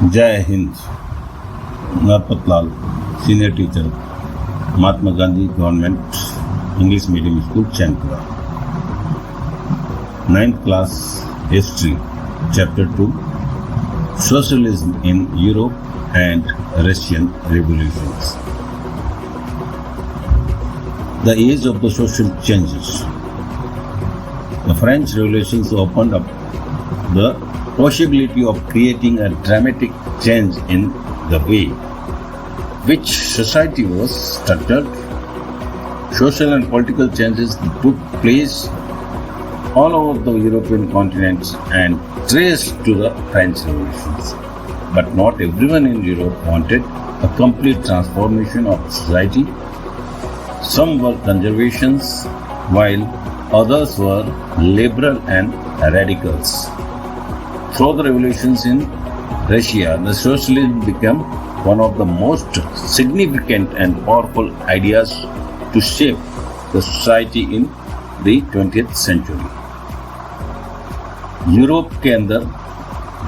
जय हिंद। Narpat Lal, senior teacher, Mahatma Gandhi government English medium school, Chainpura. 9th class history, chapter 2, socialism in Europe and Russian revolutions. The age of the social changes. The French revolutions opened up the possibility of creating a dramatic change in the way which society was structured. Social and political changes took place all over the European continents and traced to the French revolutions. But not everyone in Europe wanted a complete transformation of society. Some were conservations, while others were liberal and radicals. Through the revolutions in Russia, the socialism became one of the most significant and powerful ideas to shape the society in the 20th century. Europe के अंदर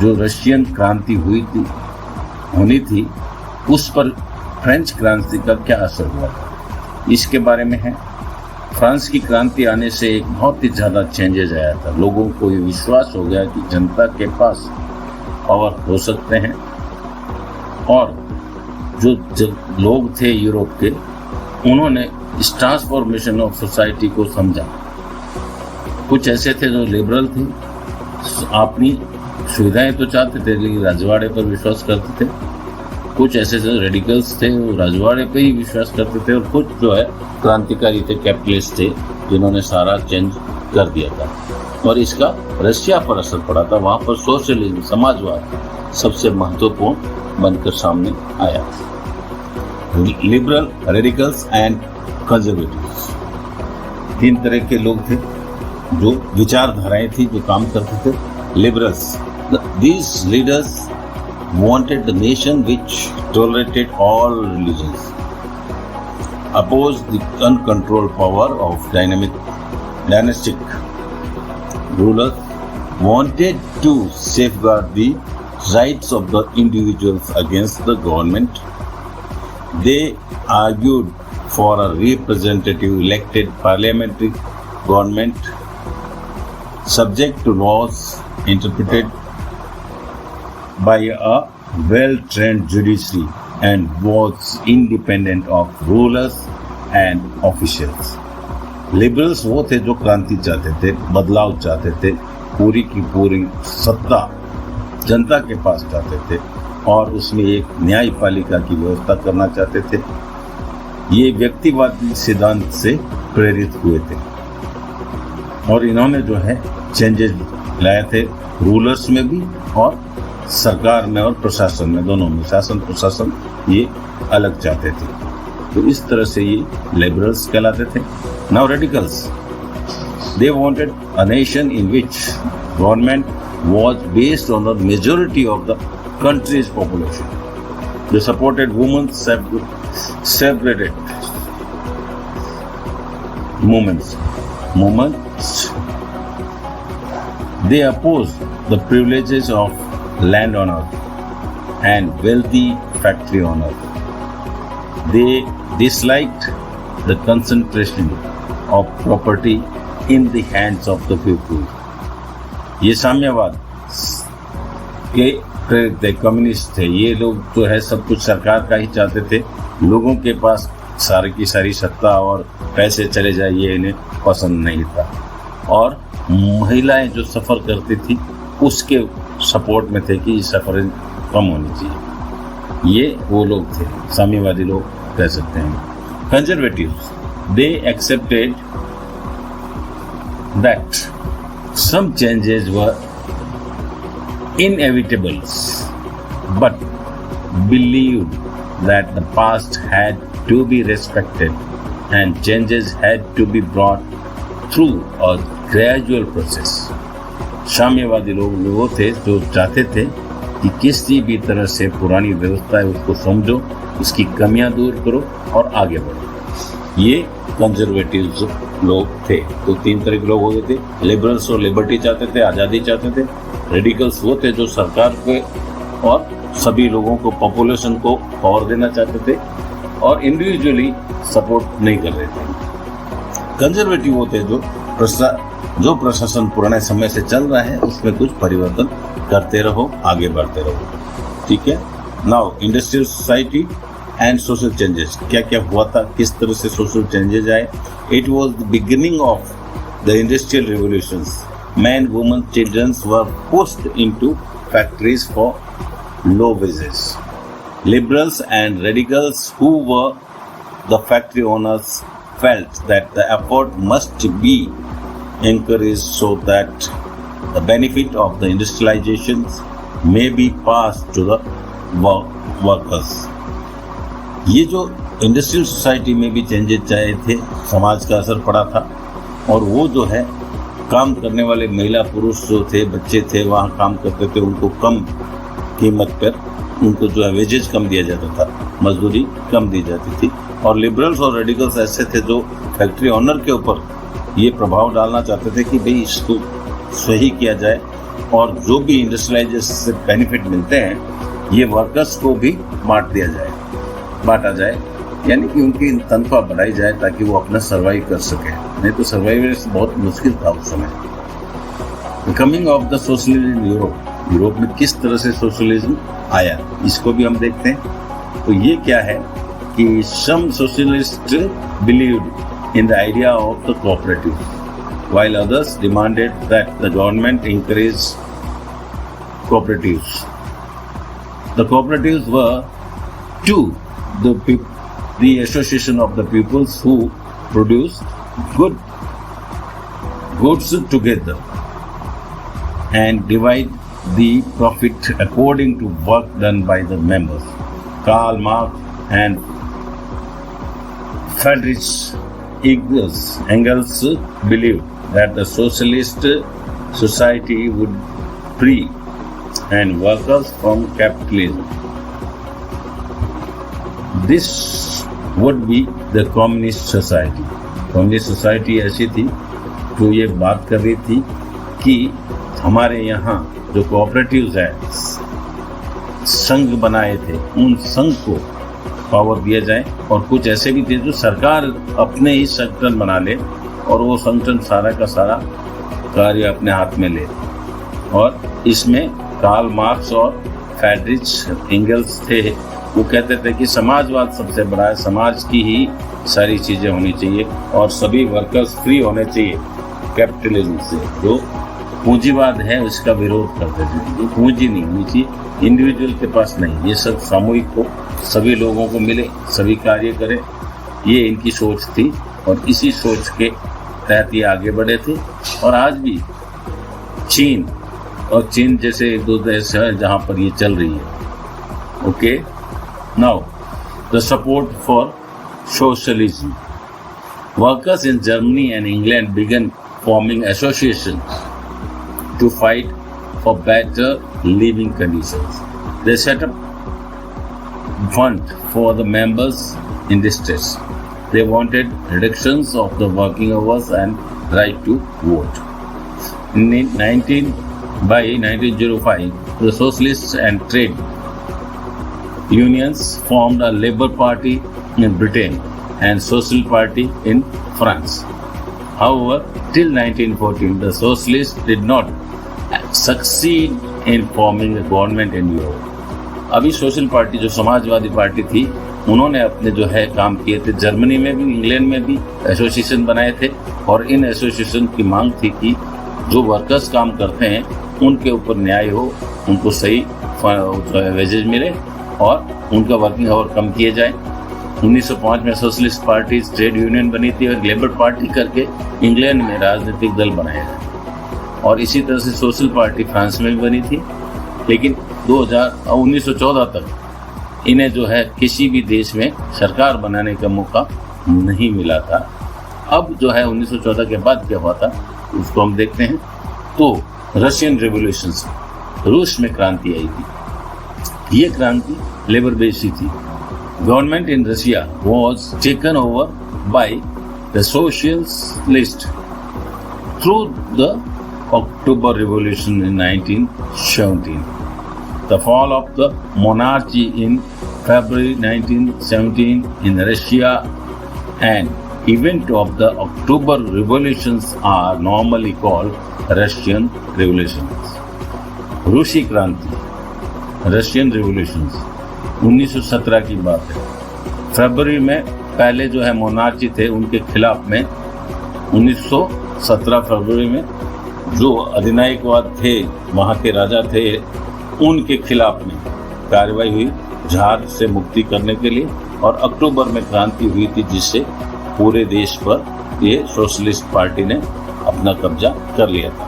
जो Russian क्रांति होनी थी, उस पर French क्रांति का क्या असर हुआ, इसके बारे में है। फ्रांस की क्रांति आने से एक बहुत ही ज़्यादा चेंजेस आया था। लोगों को ये विश्वास हो गया कि जनता के पास पावर हो सकते हैं, और जो लोग थे यूरोप के, उन्होंने इस ट्रांसफॉर्मेशन ऑफ सोसाइटी को समझा। कुछ ऐसे थे जो लिबरल थे, अपनी सुविधाएं तो चाहते थे लेकिन राजवाड़े पर विश्वास करते थे। कुछ ऐसे जो रेडिकल्स थे वो राजवाड़े पे ही विश्वास करते थे, और कुछ जो है क्रांतिकारी थे, कैपिटलिस्ट थे, जिन्होंने सारा चेंज कर दिया था। और इसका रशिया पर असर पड़ा था। वहाँ पर सोशलिज्म, समाजवाद सबसे महत्वपूर्ण बनकर सामने आया। लिबरल, रेडिकल्स एंड कंजर्वेटिव्स, 3 तरह के लोग थे जो विचारधाराएं थी, जो काम करते थे। Liberals, these leaders wanted the nation which tolerated all religions, opposed the uncontrolled power of dynastic rulers, wanted to safeguard the rights of the individuals against the government. They argued for a representative elected parliamentary government subject to laws interpreted by a well-trained judiciary and was independent of rulers and officials. Liberals वो थे जो क्रांति चाहते थे, बदलाव चाहते थे, पूरी की पूरी सत्ता जनता के पास चाहते थे, और उसमें एक न्यायपालिका की व्यवस्था करना चाहते थे। ये व्यक्तिवादी सिद्धांत से प्रेरित हुए थे, और इन्होंने जो है चेंजेस लाए थे रूलर्स में भी और सरकार में और प्रशासन में, दोनों में। शासन प्रशासन ये अलग चाहते थे, तो इस तरह से ये लिबरल्स कहलाते थे। Now radicals, they wanted a nation in which government was based on the majority of the country's population. They supported women's separated movements. They opposed the privileges of landowner and wealthy factory owner. They disliked the concentration of property in the hands of the people. ये साम्यवाद के प्रेरित थे, communist थे। ये लोग जो है सब कुछ सरकार का ही चाहते थे। लोगों के पास सारी की सारी सत्ता और पैसे चले जाए, ये इन्हें पसंद नहीं था। और महिलाएं जो सफ़र करती थी उसके सपोर्ट में थे कि सफ़रिंग कम होनी चाहिए। ये वो लोग थे, साम्यवादी लोग कह सकते हैं। Conservatives, they accepted that some changes were inevitables but believed that the past had to be respected and changes had to be brought through a gradual process. साम्यवादी लोग वो थे जो चाहते थे कि किसी भी तरह से पुरानी व्यवस्था है उसको समझो, उसकी कमियां दूर करो और आगे बढ़ो। ये कंजर्वेटिव्स लोग थे। तो 3 तरह के लोग हो गए थे। लिबरल्स और लिबर्टी चाहते थे, आज़ादी चाहते थे। रेडिकल्स वो थे जो सरकार पे और सभी लोगों को, पॉपुलेशन को पावर देना चाहते थे और इंडिविजुअली सपोर्ट नहीं कर रहे थे। कंजर्वेटिव वो थे जो प्रशासन पुराने समय से चल रहा है उसमें कुछ परिवर्तन करते रहो, आगे बढ़ते रहो। ठीक है। Now industrial society and social changes, क्या क्या हुआ था, किस तरह से सोशल चेंजेस आए। It was the beginning of the industrial revolutions. Men, women, children were pushed into factories for low wages. Liberals and radicals who were the factory owners felt that the effort must be encouraged so that the benefit of the industrializations may be passed to the workers. ये जो industrial society में भी changes आए थे, समाज का असर पड़ा था और वो जो है काम करने वाले महिला पुरुष जो थे, बच्चे थे, वहाँ काम करते थे, उनको कम कीमत पर उनको जो है वेजेज कम दिया जाता था, मजदूरी कम दी जाती थी। और लिबरल्स और रेडिकल्स ऐसे थे जो फैक्ट्री ओनर के ऊपर ये प्रभाव डालना चाहते थे कि भाई इसको सही किया जाए और जो भी इंडस्ट्रियलाइजेशन से बेनिफिट मिलते हैं ये वर्कर्स को भी बांटा जाए, यानी कि उनकी तनख्वाह बढ़ाई जाए ताकि वो अपना सर्वाइव कर सके। नहीं तो सर्वाइवेंस बहुत मुश्किल था उस समय। Coming of the socialism in Europe में किस तरह से सोशलिज्म आया इसको भी हम देखते हैं। तो ये क्या है कि some socialist believed in the idea of the cooperative while others demanded that the government encourage cooperatives. The cooperatives were the association of the peoples who produce goods together and divide the profit according to work done by the members. Karl Marx and Friedrich Engels believed that the socialist society would free and workers from capitalism. This would be the communist society. Communist society ऐसी थी जो ये बात कर रही थी कि हमारे यहाँ जो कोऑपरेटिव्स हैं, संघ बनाए थे, उन संघ को पावर दिया जाए और कुछ ऐसे भी थे जो सरकार अपने ही संगठन बना ले और वो संगठन सारा का सारा कार्य अपने हाथ में ले। और इसमें कार्ल मार्क्स और फ्रेडरिच एंगल्स थे, वो कहते थे कि समाजवाद सबसे बड़ा है, समाज की ही सारी चीज़ें होनी चाहिए और सभी वर्कर्स फ्री होने चाहिए कैपिटलिज्म से। जो पूंजीवाद है उसका विरोध करते थे, ये पूंजी नहीं होनी चाहिए, इंडिविजुअल के पास नहीं, ये सब सामूहिक हो, सभी लोगों को मिले, सभी कार्य करें, ये इनकी सोच थी और इसी सोच के तहत ये आगे बढ़े थे। और आज भी चीन जैसे एक दो देश है जहाँ पर ये चल रही है। Okay, now the support for socialism. Workers in Germany and England began forming associations to fight for better living conditions. They set up fund for the members in distress. They wanted reductions of the working hours and right to vote. By 1905, the socialists and trade unions formed a Labour Party in Britain and Social Party in France. However, till 1914, the socialists did not succeed in forming a government in Europe. अभी social party जो Samajwadi party थी, उन्होंने अपने जो है काम किए थे, जर्मनी में भी इंग्लैंड में भी एसोसिएशन बनाए थे और इन एसोसिएशन की मांग थी कि जो वर्कर्स काम करते हैं उनके ऊपर न्याय हो, उनको सही वेजेज मिले और उनका वर्किंग आवर कम किए जाए। 1905 में सोशलिस्ट पार्टी ट्रेड यूनियन बनी थी और लेबर पार्टी करके इंग्लैंड में राजनीतिक दल बनाया गया और इसी तरह से सोशल पार्टी फ्रांस में भी बनी थी। लेकिन 1914 तक इन्हें जो है किसी भी देश में सरकार बनाने का मौका नहीं मिला था। अब जो है 1914 के बाद क्या हुआ था उसको हम देखते हैं। तो रशियन रेवोल्यूशन, रूस में क्रांति आई थी। ये क्रांति लेबर बेस्ड थी। Government in Russia was taken over by the socialists through the October Revolution in 1917. the fall of the monarchy in February 1917 in Russia and event of the October revolutions are normally called Russian revolutions. रूसी क्रांति, Russian revolutions 1917 की बात है। फरवरी में पहले जो है monarchy थे उनके खिलाफ में 1917 फरवरी में जो अधिनायकवाद थे, वहाँ के राजा थे, उनके खिलाफ में कार्रवाई हुई झार से मुक्ति करने के लिए, और अक्टूबर में क्रांति हुई थी जिससे पूरे देश पर ये सोशलिस्ट पार्टी ने अपना कब्जा कर लिया था।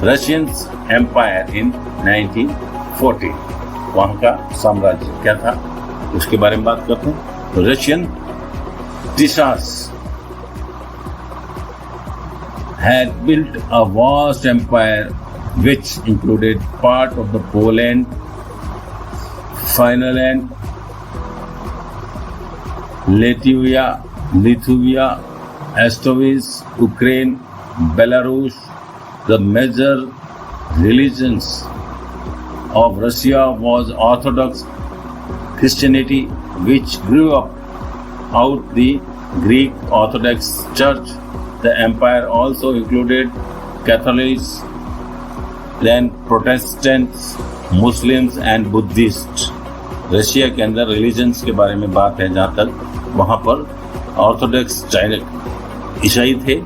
रशियन एम्पायर इन 1940, वहाँ का साम्राज्य क्या था उसके बारे में बात करते हैं। तो Russian टीसार्स had built a vast empire which included part of the Poland, Finland, Latvia, Estonia, Ukraine, Belarus. The major religions of Russia was Orthodox Christianity, which grew up out the Greek Orthodox Church. The empire also included Catholics, then Protestants, Muslims and Buddhists. Russia के अंदर religions के बारे में बात है जहाँ तक, वहाँ पर ऑर्थोडॉक्स ईसाई थे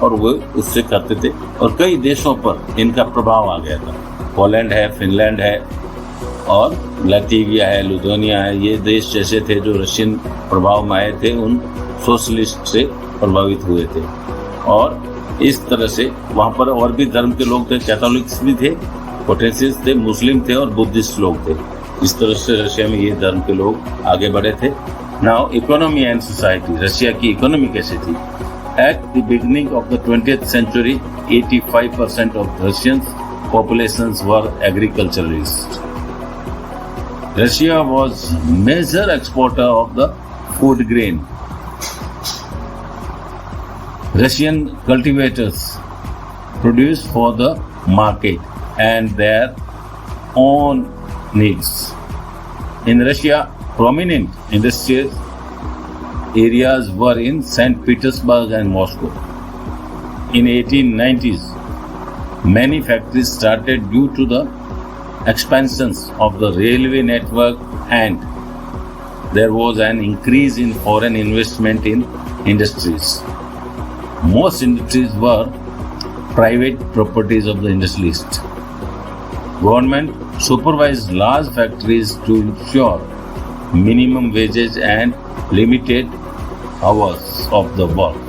और वो उससे करते थे, और कई देशों पर इनका प्रभाव आ गया था। पोलैंड है, फिनलैंड है और लैटविया है, लिथुआनिया है, ये देश जैसे थे जो रशियन प्रभाव में आए थे, उन सोशलिस्ट से प्रभावित हुए थे। और इस तरह से वहाँ पर और भी धर्म के लोग थे, कैथोलिक्स भी थे, प्रोटेस्टेंट्स थे, मुस्लिम थे और बुद्धिस्ट लोग थे। इस तरह से रशिया में ये धर्म के लोग आगे बढ़े थे। Now economy and society, Russia की इकोनॉमी कैसी थी? At the beginning of the 20th century, 85% of Russian populations were agriculturalists. Russia was major exporter of the food grain. Russian cultivators produce for the market and their own needs. In Russia, prominent industrial areas were in St. Petersburg and Moscow. In 1890s, many factories started due to the expansions of the railway network, and there was an increase in foreign investment in industries. Most industries were private properties of the industrialists. Government supervised large factories to ensure minimum wages and limited hours of the work.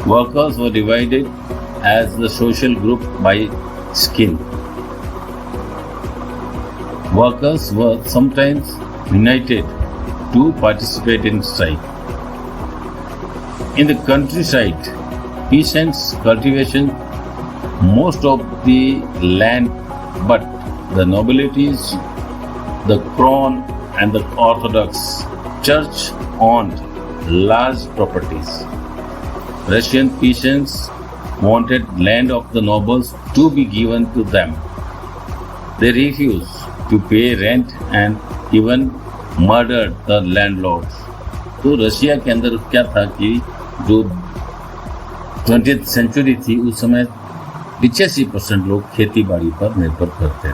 Workers were divided as the social group by skill. Workers were sometimes united to participate in strike. In the countryside, peasants cultivation most of the land, but the nobilities, the crown and the Orthodox Church owned large properties. Russian peasants wanted land of the nobles to be given to them. They refused to pay rent and even murdered the landlords. तो Russia के अंदर क्या था कि जो 20th century थी उस समय 85% लोग खेती बाड़ी पर निर्भर करते थे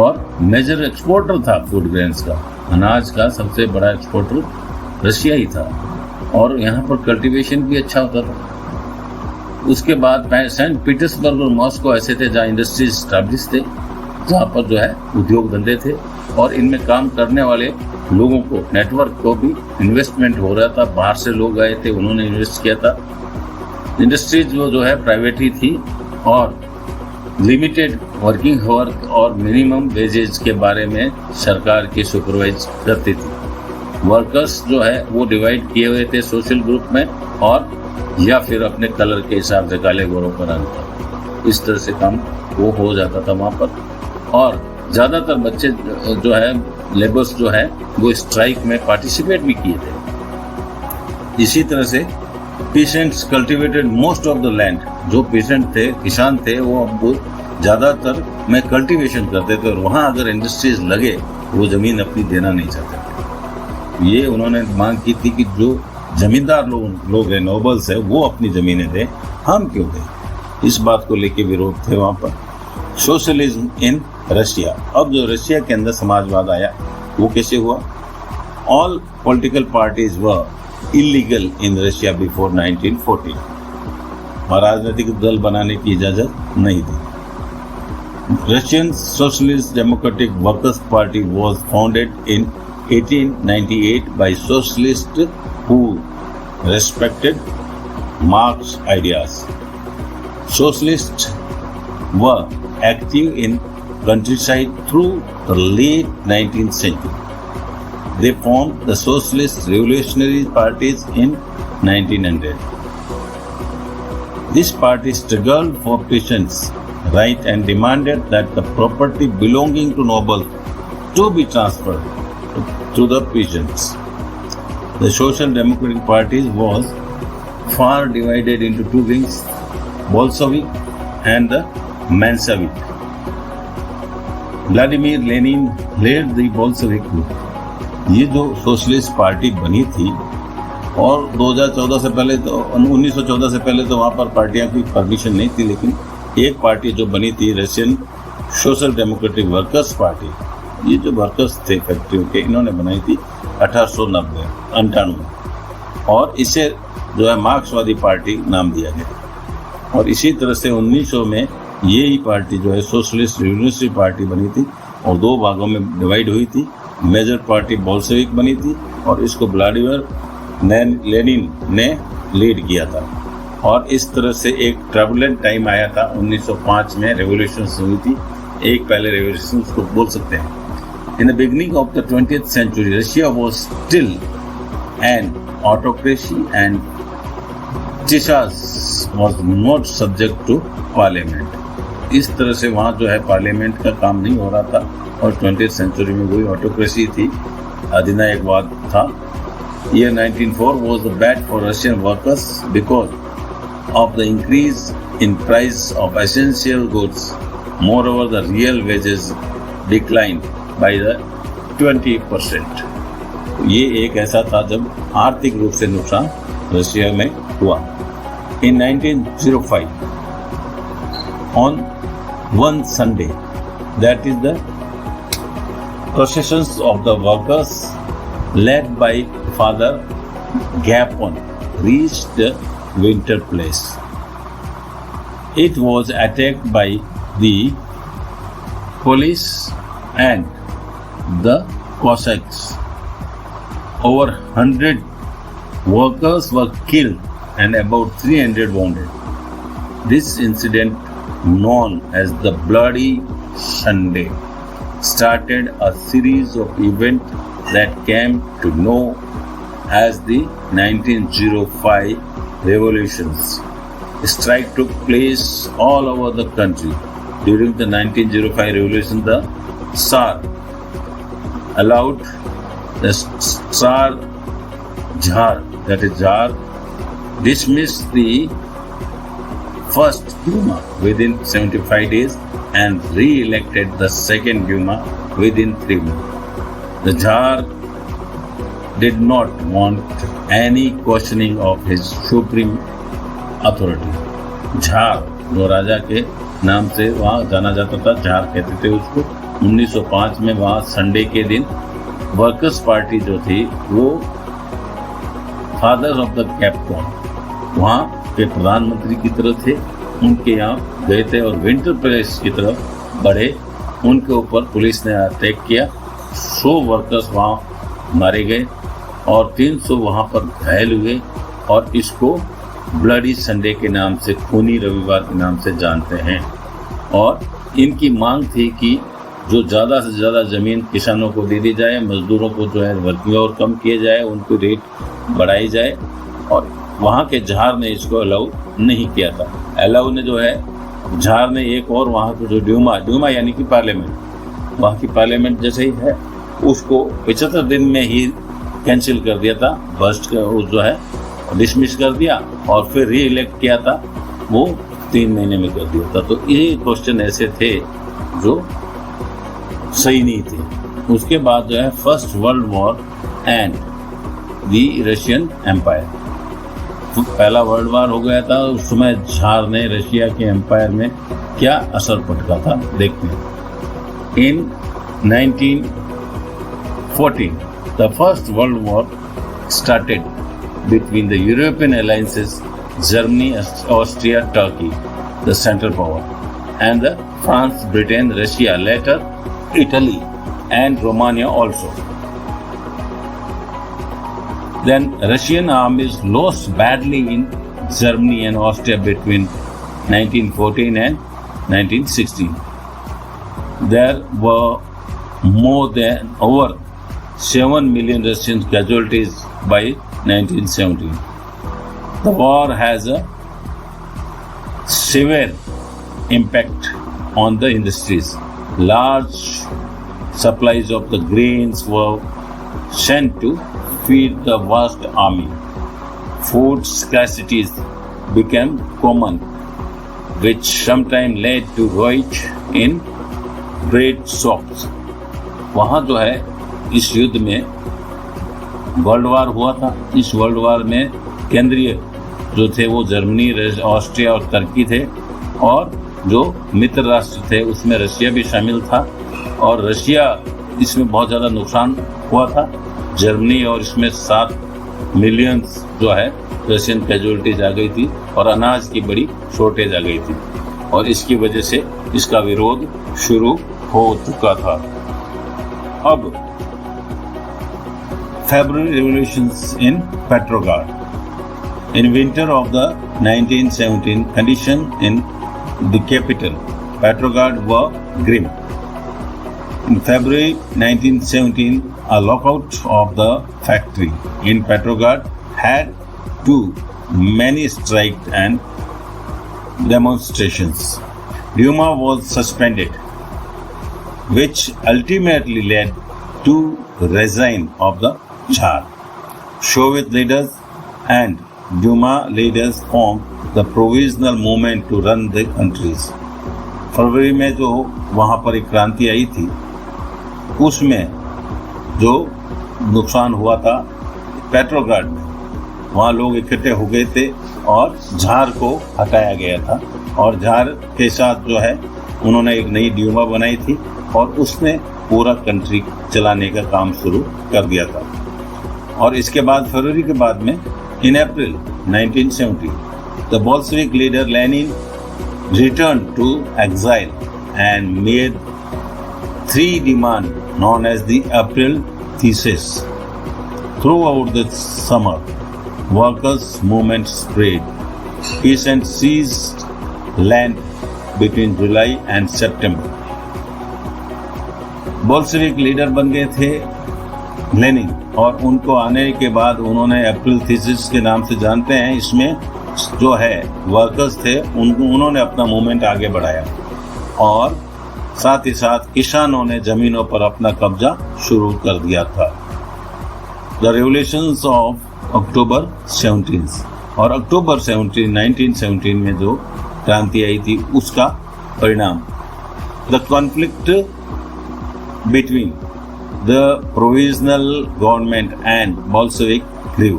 और मेजर एक्सपोर्टर था फूड ग्रेन्स का, अनाज का सबसे बड़ा एक्सपोर्टर रशिया ही था और यहाँ पर कल्टीवेशन भी अच्छा होता था। उसके बाद सेंट पीटर्सबर्ग और मॉस्को ऐसे थे जहाँ इंडस्ट्रीज स्टैब्लिश थे, जहाँ पर जो है उद्योग धंधे थे और इनमें काम करने वाले लोगों को, नेटवर्क को भी इन्वेस्टमेंट हो रहा था, बाहर से लोग आए थे, उन्होंने इन्वेस्ट किया था। इंडस्ट्रीज जो है प्राइवेट ही थी और लिमिटेड वर्किंग वर्क और मिनिमम वेजेज के बारे में सरकार की सुपरवाइज करती थी। वर्कर्स जो है वो डिवाइड किए हुए थे सोशल ग्रुप में और या फिर अपने कलर के हिसाब से काले गोरों पर अंतर, इस तरह से काम वो हो जाता था वहाँ पर। और ज़्यादातर बच्चे जो है लेबर्स जो है वो स्ट्राइक में पार्टिसिपेट भी किए थे। इसी तरह से peasants cultivated most of the land. जो peasant थे, किसान थे, वो अब ज़्यादातर में कल्टीवेशन करते थे और वहाँ अगर इंडस्ट्रीज लगे वो ज़मीन अपनी देना नहीं चाहते थे। ये उन्होंने मांग की थी कि जो जमींदार लोग हैं, नोबल्स है, वो अपनी ज़मीनें दें, हम क्यों दें। इस बात को लेके विरोध थे वहाँ पर। सोशलिज्म इन रशिया, अब जो रशिया के अंदर समाजवाद आया वो कैसे हुआ। All political parties were illegal in Russia before 1914 और राजनीतिक दल बनाने की इजाज़त नहीं थी। Russian Socialist Democratic Workers' Party was founded in 1898 by socialists who respected Marx's ideas. Socialists were active in countryside through the late 19th century. They formed the Socialist Revolutionary Parties in 1900. This party struggled for peasants' right and demanded that the property belonging to nobles to be transferred to the peasants. The Social Democratic Party was far divided into two wings, Bolshevik and the Menshevik. Vladimir Lenin led the Bolshevik group. ये जो socialist party बनी थी और 2014 से पहले तो 1914 से पहले तो वहाँ पर पार्टियां की परमिशन नहीं थी, लेकिन एक पार्टी जो बनी थी Russian social democratic workers party, ये जो वर्कर्स थे फैक्ट्रियों के, इन्होंने बनाई थी 1898 और इसे जो है मार्क्सवादी पार्टी नाम दिया गया। और इसी तरह से 1900 में ये ही पार्टी जो है सोशलिस्ट रिवोल्यूशनरी पार्टी बनी थी और दो भागों में डिवाइड हुई थी। मेजर पार्टी बोल्शेविक बनी थी और इसको व्लादिमीर लेनिन ने लीड किया था। और इस तरह से एक ट्रबुलेंट टाइम आया था 1905 में, रेवोल्यूशन हुई थी, एक पहले रेवोल्यूशन को बोल सकते हैं। In the beginning of the 20th century Russia was still an autocracy and चिशास was not subject to parliament. इस तरह से वहाँ जो है पार्लियामेंट का काम नहीं हो रहा था और 20th century में वही ऑटोक्रेसी थी, अधिनायकवाद था। Year 1904 was bad for Russian workers because of the increase in price of essential goods. Moreover, the real wages declined by the 20%. ये एक ऐसा था जब आर्थिक रूप से नुकसान रशिया में हुआ। In 1905, on one Sunday, that is the processions of the workers led by Father Gapon reached the winter place. It was attacked by the police and the Cossacks. Over 100 workers were killed and about 300 wounded. This incident, known as the Bloody Sunday, started a series of events that came to know as the 1905 revolutions. Strike took place all over the country. During the 1905 revolution, the Tsar allowed the Tsar dismissed the first Duma within 75 days and re-elected the second Duma within 3 months. The Tsar did not want any questioning of his supreme authority. झार जो राजा के नाम से वहाँ जाना जाता था, झार कहते थे उसको। 1905 में वहाँ संडे के दिन वर्कर्स पार्टी जो थी वो फादर्स ऑफ द कैप्टन वहाँ के प्रधानमंत्री की तरह थे, उनके यहाँ गए थे और विंटर पैलेस की तरफ बढ़े। उनके ऊपर पुलिस ने अटैक किया, 100 वर्कर्स वहाँ मारे गए और 300 वहाँ पर घायल हुए और इसको ब्लडी संडे के नाम से, खूनी रविवार के नाम से जानते हैं। और इनकी मांग थी कि जो ज़्यादा से ज़्यादा ज़मीन किसानों को दे दी जाए, मजदूरों को जो है वर्किंग आवर कम किए जाए, उनको रेट बढ़ाई जाए। और वहाँ के झार ने इसको अलाउ नहीं किया था। अलाउ ने जो है झार ने एक और वहाँ को जो ड्यूमा यानी कि पार्लियामेंट, वहाँ की पार्लियामेंट जैसे ही है उसको 75 दिन में ही कैंसिल कर दिया था, बस्ट जो है डिसमिस कर दिया और फिर री इलेक्ट किया था वो 3 महीने में कर दिया था। तो ये क्वेश्चन ऐसे थे जो सही नहीं थे। उसके बाद जो है first world war and the Russian empire, पहला वर्ल्ड वॉर हो गया था। उस समय ज़ार ने रशिया के एम्पायर में क्या असर पटका था देखते हैं। इन 1914 the first world war started between the European alliances Germany, Austria, Turkey, the Central Power, and the France, Britain, Russia, later Italy and Romania also. Then Russian armies lost badly in Germany and Austria between 1914 and 1916. There were more than over 7 million Russian casualties by 1917. The war has a severe impact on the industries. Large supplies of the grains were sent to feed the vast army. Food scarcities became common, which sometimes led to riots in bread shops. वहाँ जो है इस युद्ध में world war हुआ था। इस world war में केंद्रीय जो थे वो जर्मनी, ऑस्ट्रिया और तुर्की थे, और जो मित्र राष्ट्र थे उसमें रशिया भी शामिल था। और रशिया इसमें बहुत ज़्यादा नुकसान हुआ था। जर्मनी और इसमें 7 मिलियन जो है रशियन कैजुअलिटीज आ गई थी और अनाज की बड़ी शॉर्टेज आ गई थी, और इसकी वजह से इसका विरोध शुरू हो चुका था। अब February revolutions in Petrograd. In winter of the 1917, conditions in the capital, Petrograd, were grim. In February 1917, a lockout of the factory in Petrograd had to many strikes and demonstrations. Duma was suspended, which ultimately led to resign of the Tsar. Soviet leaders and Duma leaders formed the provisional movement to run the countries. फरवरी में जो वहाँ पर एक क्रांति आई थी उसमें जो नुकसान हुआ था पेट्रोग्राड में, वहाँ लोग इकट्ठे हो गए थे और ज़ार को हटाया गया था, और ज़ार के साथ जो है उन्होंने एक नई ड्यूमा बनाई थी और उसने पूरा कंट्री चलाने का काम शुरू कर दिया था। और इसके बाद फरवरी के बाद में in April 1970, the Bolshevik leader Lenin returned to exile and made 3 demands known as the April Thesis. Throughout the summer, workers' movement spread. Peasants seized land between July and September. Bolshevik leader बन गए थे Lenin, और उनको आने के बाद उन्होंने April thesis के नाम से जानते हैं, इसमें जो है वर्कर्स थे उन्होंने अपना मूवमेंट आगे बढ़ाया, और साथ ही साथ किसानों ने जमीनों पर अपना कब्जा शुरू कर दिया था। द रेवोल्यूशंस ऑफ अक्टूबर 17, और अक्टूबर 17 1917 में जो क्रांति आई थी उसका परिणाम, the conflict between the provisional government and Bolshevik grew.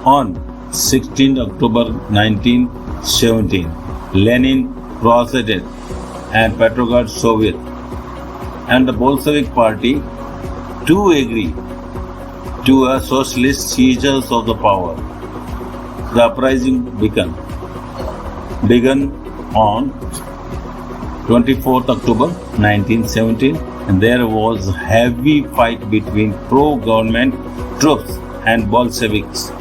On 16 October 1917, Lenin proceeded and Petrograd Soviet and the Bolshevik Party to agree to a socialist seizures of the power. The uprising began on 24th October 1917, and there was heavy fight between pro-government troops and Bolsheviks.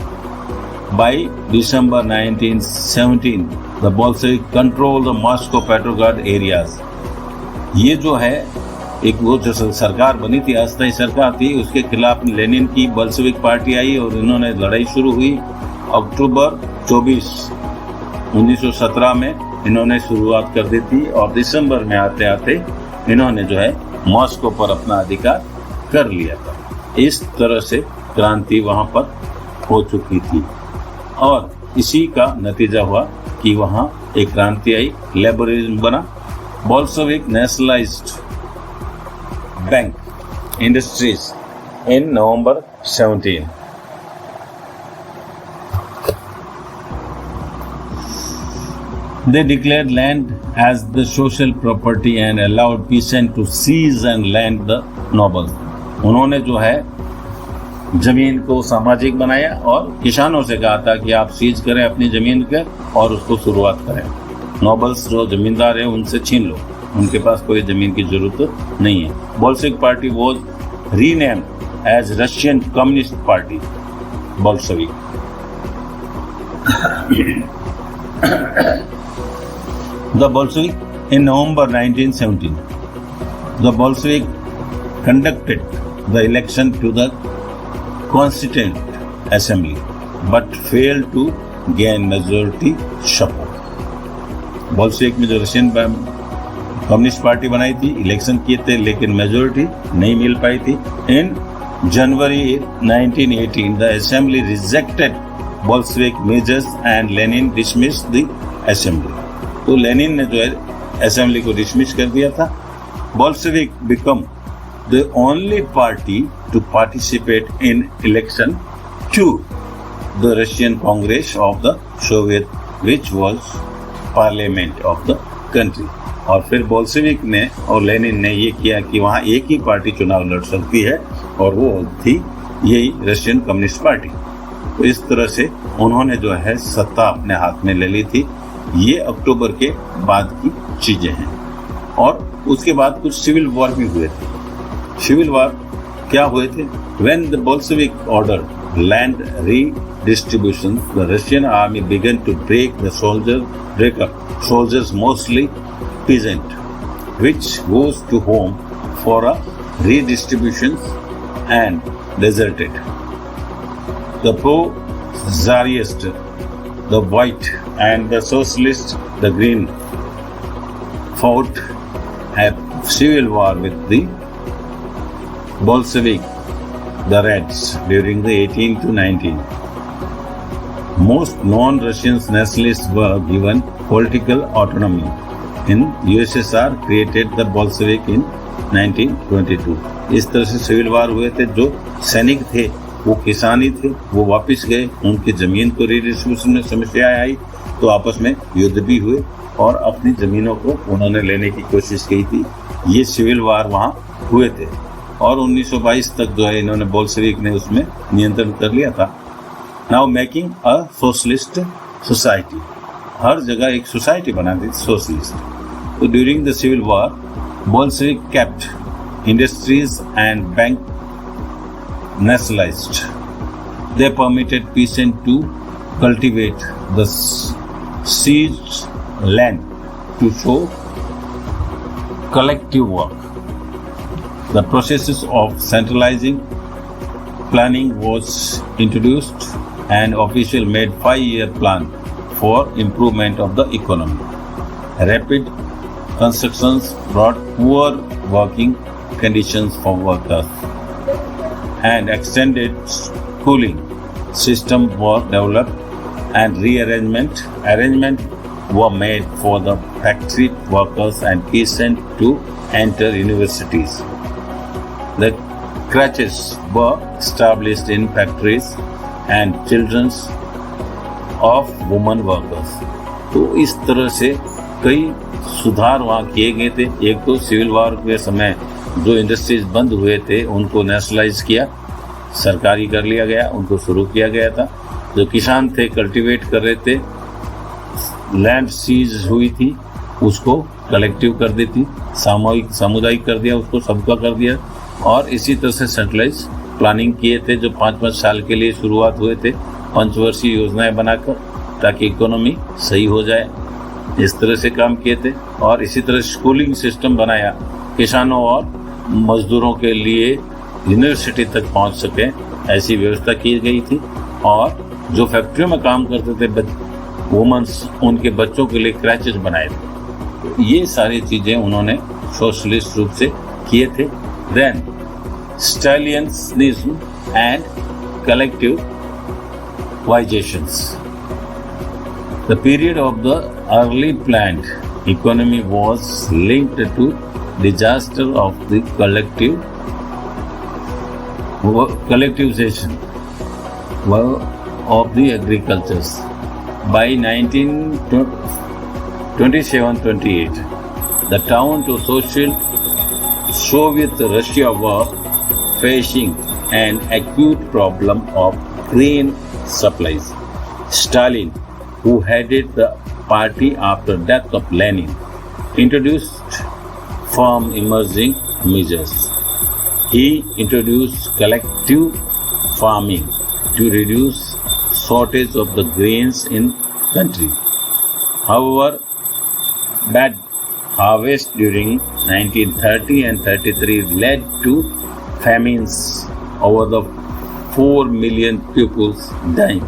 By December 1917, the Bolsheviks controlled the Moscow-Petrograd areas. ये जो है एक वो जो सरकार बनी थी, अस्थायी सरकार थी, उसके खिलाफ लेनिन की बोल्शेविक पार्टी आई और इन्होंने लड़ाई शुरू हुई। अक्टूबर 24 1917 में इन्होंने शुरुआत कर दी थी, और दिसंबर में आते आते इन्होंने जो है मॉस्को पर अपना अधिकार कर लिया था। इस तरह से क्रांति वहाँ पर हो चुकी थी। और इसी का नतीजा हुआ कि वहाँ एक क्रांति आई, लेबरिज्म बना। Bolshevik nationalised bank industries in November 17. They declared land as the social property and allowed peasants to seize and land the nobles. उन्होंने जो है जमीन को सामाजिक बनाया और किसानों से कहा था कि आप सीज करें अपनी जमीन के और उसको शुरुआत करें। नोबल्स जो जमींदार है उनसे छीन लो, उनके पास कोई जमीन की जरूरत नहीं है। Bolshevik party was renamed as Russian Communist Party, Bolshevik. The Bolshevik in November 1917. The Bolshevik conducted the election to the Constituent Assembly, but failed to gain majority support. Bolshevik में जो रशियन कम्युनिस्ट पार्टी बनाई थी, election किए थे लेकिन majority नहीं मिल पाई थी। इन January 1918, the assembly rejected Bolshevik measures and Lenin dismissed the assembly. तो लेनिन ने जो है असेंबली को डिसमिस कर दिया था। Bolshevik become the only party to participate in election to the Russian Congress of the Soviet, which was parliament of the country. और फिर बोल्शेविक ने और लेनिन ने ये किया कि वहाँ एक ही पार्टी चुनाव लड़ सकती है और वो थी यही रशियन कम्युनिस्ट पार्टी। तो इस तरह से उन्होंने जो है सत्ता अपने हाथ में ले ली थी। ये अक्टूबर के बाद की चीजें हैं। और उसके बाद कुछ सिविल वॉर भी हुए थे। सिविल वॉर क्या हुए थे? When the Bolshevik order land redistribution, the Russian army began to break up soldiers, mostly peasant, which goes to home for a redistribution and deserted. The pro-Tsarist, the white, and the socialist, the green, fought a civil war with the Bolshevik, the Reds, during the 18 to 19. Most non-Russian nationalists were given political autonomy. In USSR created the Bolshevik in 1922. इस तरह से civil वार हुए थे। जो सैनिक थे वो किसानी थे, वो वापस गए, उनकी जमीन को रिडिस्ट्रीब्यूशन में समस्या आई तो आपस में युद्ध भी हुए और अपनी जमीनों को उन्होंने लेने की कोशिश की थी। ये सिविल वार वहाँ हुए थे और 1922 तक जो है इन्होंने बोल्शेविक ने उसमें नियंत्रण कर लिया था। Now making a socialist society, हर जगह एक सोसाइटी बना दी सोशलिस्ट। तो during the civil war Bolshevik kept industries and bank nationalized. They permitted peasants to cultivate the seized land to show collective work. The processes of centralizing planning was introduced and official made 5-year plan for improvement of the economy. Rapid constructions brought poor working conditions for workers and extended schooling system were developed and arrangement were made for the factory workers and peasants to enter universities. The crèches were established in factories and children's of women workers. तो इस तरह से कई सुधार वहाँ किए गए थे। एक तो सिविल वॉर के समय जो इंडस्ट्रीज बंद हुए थे उनको नेशनलाइज किया, सरकारी कर लिया गया, उनको शुरू किया गया था। जो किसान थे कल्टीवेट कर रहे थे, लैंड सीज हुई थी उसको कलेक्टिव कर दी थी, सामुदायिक कर दिया, उसको सबका कर दिया। और इसी तरह से सेंट्रलाइज प्लानिंग किए थे जो 5-5 साल के लिए शुरुआत हुए थे, पंचवर्षीय योजनाएं बनाकर ताकि इकोनॉमी सही हो जाए। इस तरह से काम किए थे और इसी तरह स्कूलिंग सिस्टम बनाया, किसानों और मजदूरों के लिए यूनिवर्सिटी तक पहुंच सके ऐसी व्यवस्था की गई थी। और जो फैक्ट्रियों में काम करते थे वुमेन्स, उनके बच्चों के लिए क्रैचेस बनाए थे। ये सारी चीजें उन्होंने सोशलिस्ट रूप से किए थे। Then Stalinism and collectivisations, The period of the early planned economy was linked to disaster of the collectivization of the agricultures. By 1927-28, the town to Soviet Russia were facing an acute problem of grain supplies. Stalin, who headed the party after death of Lenin, introduced firm emerging measures. He introduced collective farming to reduce shortage of the grains in country. However, bad harvest during 1930 and 33 led to famines over the 4 million pupils dying.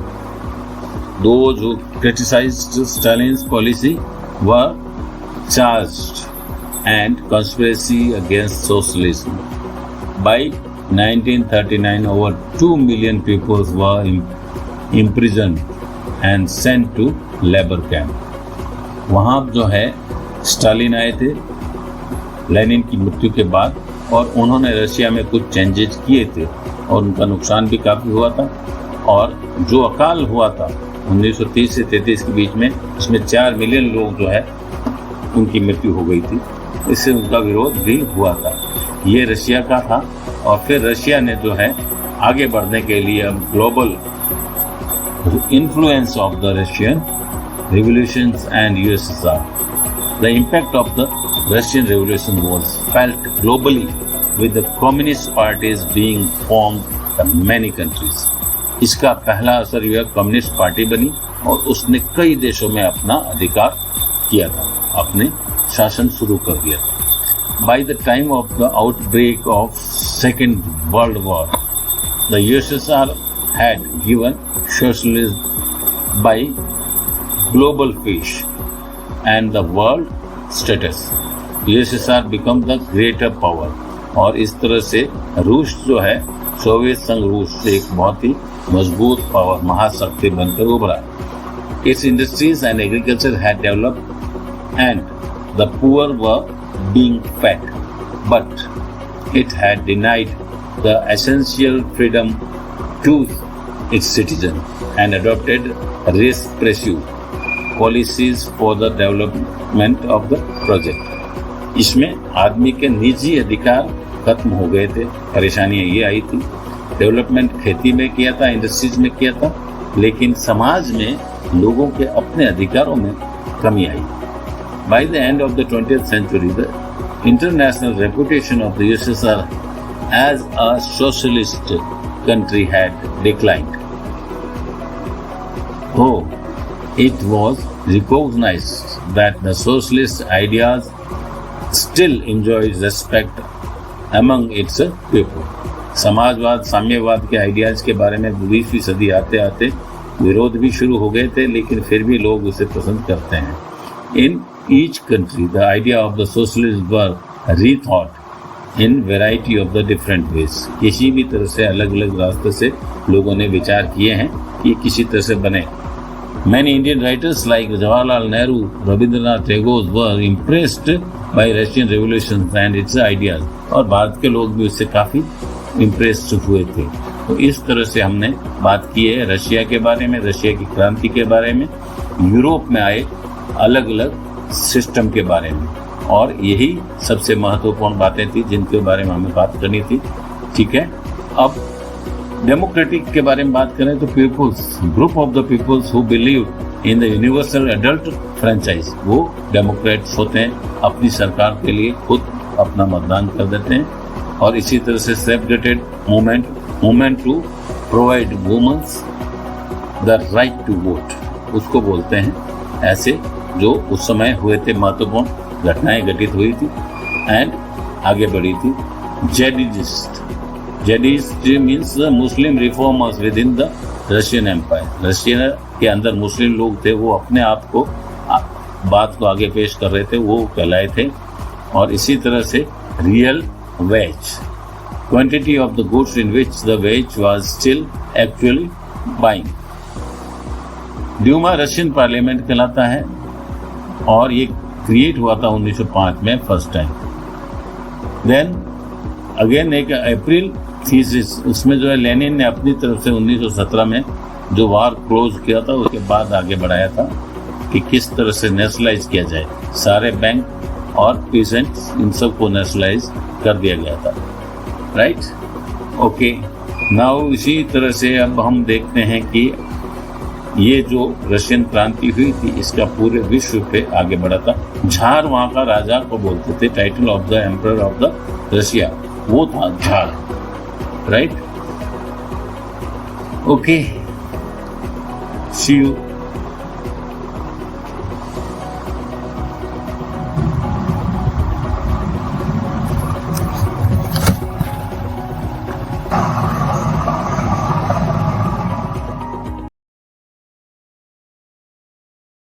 Those who criticized Stalin's policy were charged and conspiracy against socialism. By 1939, over 2 million pupils were imprisoned and sent to labor camp. वहाँ जो है Stalin आए थे Lenin की मृत्यु के बाद, और उन्होंने रशिया में कुछ चेंजेस किए थे और उनका नुकसान भी काफ़ी हुआ था। और जो अकाल हुआ था 1930 से 33 के बीच में, इसमें 4 मिलियन लोग जो है उनकी मृत्यु हो गई थी। इससे उनका विरोध भी हुआ था। ये रशिया का था। और फिर रशिया ने जो है आगे बढ़ने के लिए अब global influence of the Russian revolutions and USSR. The impact of the Russian Revolution was felt globally, with the communist parties being formed in many countries. इसका पहला असर यह कम्युनिस्ट पार्टी बनी और उसने कई देशों में अपना अधिकार किया था, अपने शासन शुरू कर दिया था। By the time of the outbreak of Second World War, the USSR had given socialism by global fish and the world status. USSR become the greater power. और इस तरह से रूस जो है, सोवियत संघ रूस से एक बहुत ही मजबूत पावर महाशक्ति बनकर उभरा। Its industries and agriculture had developed and the poor were being fed, but it had denied the essential freedom to its citizens and adopted repressive policies for the development of the project. इसमें आदमी के निजी अधिकार खत्म हो गए थे, परेशानियां ये आई थी। डेवलपमेंट खेती में किया था, इंडस्ट्रीज में किया था, लेकिन समाज में लोगों के अपने अधिकारों में कमी आई। By the end of the 20th century, the international reputation of the USSR as a socialist country had declined. Oh, it was recognized that the socialist ideas still enjoyed respect among its people. समाजवाद, साम्यवाद के ideas के बारे में 20वीं सदी आते आते विरोध भी शुरू हो गए थे, लेकिन फिर भी लोग उसे पसंद करते हैं। In each country, the idea of the socialists were rethought in variety of the different ways. किसी भी तरह से अलग अलग रास्ते से लोगों ने विचार किए हैं कि किसी तरह से बने। Many Indian writers like Jawaharlal Nehru, Rabindranath Tagore were impressed by Russian Revolution and its ideas. और भारत के लोग भी उससे काफ़ी इम्प्रेस्ड हुए थे। तो इस तरह से हमने बात की है रशिया के बारे में, रशिया की क्रांति के बारे में, यूरोप में आए अलग अलग सिस्टम के बारे में, और यही सबसे महत्वपूर्ण बातें थी जिनके बारे में हमें बात करनी थी। ठीक है, अब डेमोक्रेटिक के बारे में बात करें तो peoples, group of the peoples who believe in the universal adult franchise, वो डेमोक्रेट्स होते हैं, अपनी सरकार के लिए खुद अपना मतदान कर देते हैं। और इसी तरह से separated movement to provide women's the right to vote, उसको बोलते हैं। ऐसे जो उस समय हुए थे महत्वपूर्ण घटनाएं घटित हुई थी एंड आगे बढ़ी थी। Jadidist means Muslim reformers within the Russian empire, Russia के अंदर मुस्लिम लोग थे, वो अपने आप को बात को आगे पेश कर रहे थे, वो कहलाए थे। और इसी तरह से real wage, quantity of the goods in which the wage was still actually buying. Duma Russian parliament कहलाता है और ये क्रिएट हुआ था 1905 में फर्स्ट टाइम। देन अगेन एक अप्रैल थीसिस, उसमें जो है लेनिन ने अपनी तरफ से 1917 में जो वार क्लोज किया था उसके बाद आगे बढ़ाया था कि किस तरह से नेशनलाइज किया जाए, सारे बैंक और पीसेंट्स इन सब को नेशनलाइज कर दिया गया था। Right, okay. नाउ इसी तरह से अब हम देखते हैं कि ये जो रशियन क्रांति हुई थी इसका पूरे विश्व पे आगे बढ़ा था। झार वहाँ का राजा को बोलते थे, title of the emperor of the Russia वो था czar. Right, okay, see you.